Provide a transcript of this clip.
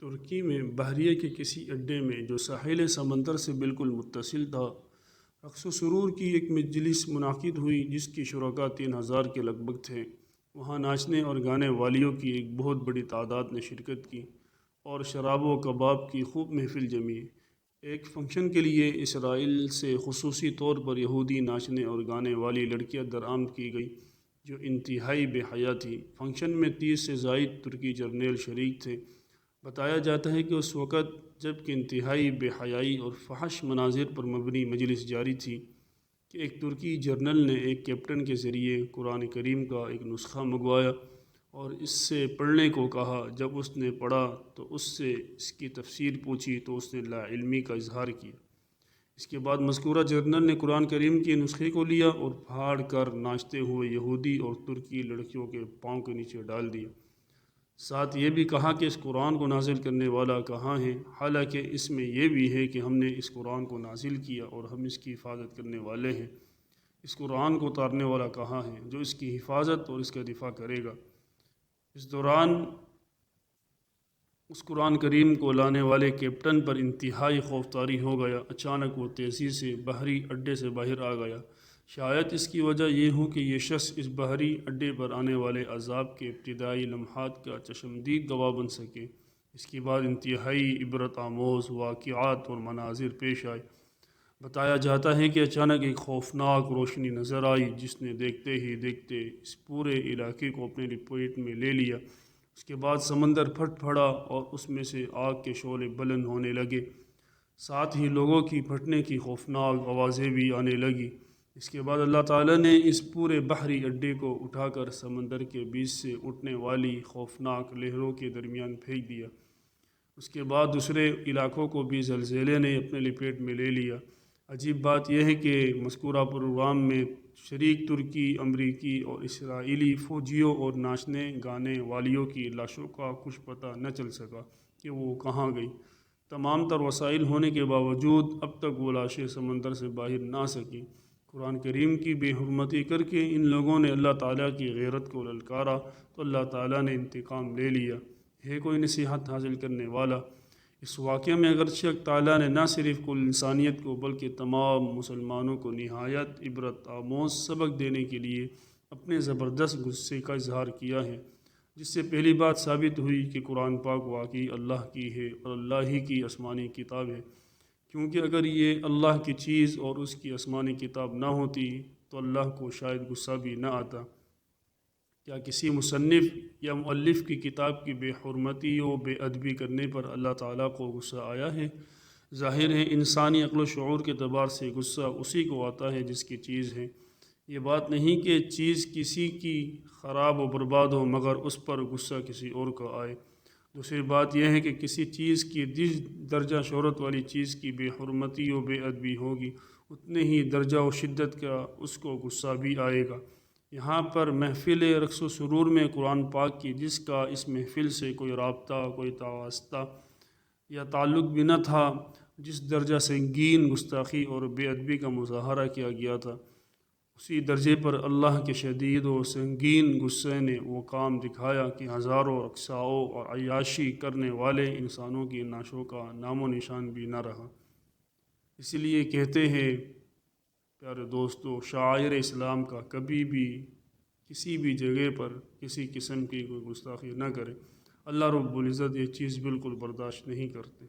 ترکی میں بحریہ کے کسی اڈے میں جو ساحل سمندر سے بالکل متصل تھا، رقص و سرور کی ایک مجلس منعقد ہوئی جس کی شرکاء 3000 کے لگ بھگ تھے۔ وہاں ناچنے اور گانے والیوں کی ایک بہت بڑی تعداد نے شرکت کی اور شراب و کباب کی خوب محفل جمی۔ ایک فنکشن کے لیے اسرائیل سے خصوصی طور پر یہودی ناچنے اور گانے والی لڑکیاں درآمد کی گئی جو انتہائی بے حیا تھی۔ فنکشن میں 30 سے زائد ترکی جرنیل شریک تھے۔ بتایا جاتا ہے کہ اس وقت جب کہ انتہائی بے حیائی اور فحش مناظر پر مبنی مجلس جاری تھی کہ ایک ترکی جرنل نے ایک کیپٹن کے ذریعے قرآن کریم کا ایک نسخہ منگوایا اور اس سے پڑھنے کو کہا۔ جب اس نے پڑھا تو اس سے اس کی تفسیر پوچھی تو اس نے لا علمی کا اظہار کیا۔ اس کے بعد مذکورہ جرنل نے قرآن کریم کے نسخے کو لیا اور پھاڑ کر ناچتے ہوئے یہودی اور ترکی لڑکیوں کے پاؤں کے نیچے ڈال دیا۔ ساتھ یہ بھی کہا کہ اس قرآن کو نازل کرنے والا کہاں ہے، حالانکہ اس میں یہ بھی ہے کہ ہم نے اس قرآن کو نازل کیا اور ہم اس کی حفاظت کرنے والے ہیں۔ اس قرآن کو اتارنے والا کہاں ہے جو اس کی حفاظت اور اس کا دفاع کرے گا۔ اس دوران اس قرآن کریم کو لانے والے کیپٹن پر انتہائی خوف طاری ہو گیا۔ اچانک وہ تیزی سے بحری اڈے سے باہر آ گیا۔ شاید اس کی وجہ یہ ہو کہ یہ شخص اس بحری اڈے پر آنے والے عذاب کے ابتدائی لمحات کا چشمدید گواہ بن سکے۔ اس کے بعد انتہائی عبرت آموز واقعات اور مناظر پیش آئے۔ بتایا جاتا ہے کہ اچانک ایک خوفناک روشنی نظر آئی جس نے دیکھتے ہی دیکھتے اس پورے علاقے کو اپنے لپیٹ میں لے لیا۔ اس کے بعد سمندر پھٹ پڑا اور اس میں سے آگ کے شعلے بلند ہونے لگے۔ ساتھ ہی لوگوں کی پھٹنے کی خوفناک آوازیں بھی آنے لگیں۔ اس کے بعد اللہ تعالیٰ نے اس پورے بحری اڈے کو اٹھا کر سمندر کے بیچ سے اٹھنے والی خوفناک لہروں کے درمیان پھینک دیا۔ اس کے بعد دوسرے علاقوں کو بھی زلزلے نے اپنے لپیٹ میں لے لیا۔ عجیب بات یہ ہے کہ مذکورہ پروگرام میں شریک ترکی، امریکی اور اسرائیلی فوجیوں اور ناچنے گانے والیوں کی لاشوں کا کچھ پتہ نہ چل سکا کہ وہ کہاں گئی۔ تمام تر وسائل ہونے کے باوجود اب تک وہ لاشیں سمندر سے باہر نہ آ سکیں۔ قرآن کریم کی بے حرمتی کر کے ان لوگوں نے اللہ تعالیٰ کی غیرت کو للکارا تو اللہ تعالیٰ نے انتقام لے لیا۔ ہے کوئی نصیحت حاصل کرنے والا؟ اس واقعے میں اگرچہ تعالیٰ نے نہ صرف کل انسانیت کو بلکہ تمام مسلمانوں کو نہایت عبرت آموز سبق دینے کے لیے اپنے زبردست غصے کا اظہار کیا ہے، جس سے پہلی بات ثابت ہوئی کہ قرآن پاک واقعی اللہ کی ہے اور اللہ ہی کی آسمانی کتاب ہے، کیونکہ اگر یہ اللہ کی چیز اور اس کی آسمانی کتاب نہ ہوتی تو اللہ کو شاید غصہ بھی نہ آتا۔ کیا کسی مصنف یا مؤلف کی کتاب کی بے حرمتی و بے ادبی کرنے پر اللہ تعالیٰ کو غصہ آیا ہے؟ ظاہر ہے انسانی عقل و شعور کے اعتبار سے غصہ اسی کو آتا ہے جس کی چیز ہے۔ یہ بات نہیں کہ چیز کسی کی خراب و برباد ہو مگر اس پر غصہ کسی اور کا آئے۔ دوسری بات یہ ہے کہ کسی چیز کی جس درجہ شہرت والی چیز کی بے حرمتی و بے ادبی ہوگی اتنے ہی درجہ و شدت کا اس کو غصہ بھی آئے گا۔ یہاں پر محفل رقص و سرور میں قرآن پاک کی جس کا اس محفل سے کوئی رابطہ، کوئی واسطہ یا تعلق بھی نہ تھا، جس درجہ سنگین گستاخی اور بے ادبی کا مظاہرہ کیا گیا تھا، اسی درجے پر اللہ کے شدید و سنگین غصے نے وہ کام دکھایا کہ ہزاروں رقصاؤں اور عیاشی کرنے والے انسانوں کی نعشوں کا نام و نشان بھی نہ رہا۔ اسی لیے کہتے ہیں پیارے دوستو، شاعر اسلام کا کبھی بھی کسی بھی جگہ پر کسی قسم کی کوئی گستاخی نہ کرے۔ اللہ رب العزت یہ چیز بالکل برداشت نہیں کرتے۔